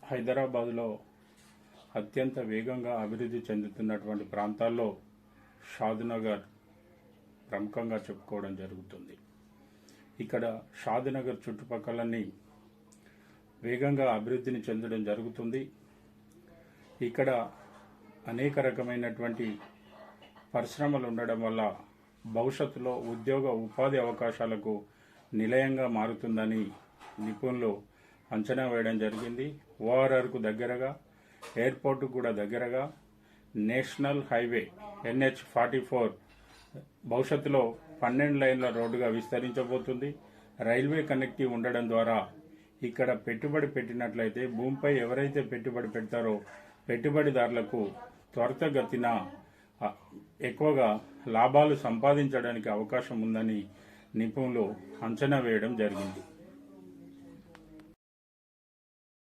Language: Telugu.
హైదరాబాద్లో అత్యంత వేగంగా అభివృద్ధి చెందుతున్నటువంటి ప్రాంతాల్లో షాద్నగర్ ప్రముఖంగా చెప్పుకోవడం జరుగుతుంది. ఇక్కడ షాద్నగర్ చుట్టుపక్కలన్నీ వేగంగా అభివృద్ధిని చెందడం జరుగుతుంది. ఇక్కడ అనేక రకమైనటువంటి పరిశ్రమలు ఉండడం వల్ల భవిష్యత్తులో ఉపాధి అవకాశాలకు నిలయంగా మారుతుందని నిపుణులు అంచనా వేయడం జరిగింది. ఓఆర్ఆర్కు దగ్గరగా, ఎయిర్పోర్టుకు కూడా దగ్గరగా నేషనల్ హైవే NH-44 భవిష్యత్తులో 12 లైన్ల రోడ్డుగా విస్తరించబోతుంది. రైల్వే కనెక్టివ్ ఉండడం ద్వారా ఇక్కడ పెట్టుబడి పెట్టినట్లయితే భూమిపై ఎవరైతే పెట్టుబడి పెడతారో పెట్టుబడిదారులకు త్వరితగతిన ఎక్కువగా లాభాలు సంపాదించడానికి అవకాశం ఉందని నిపుణులు అంచనా వేయడం జరిగింది.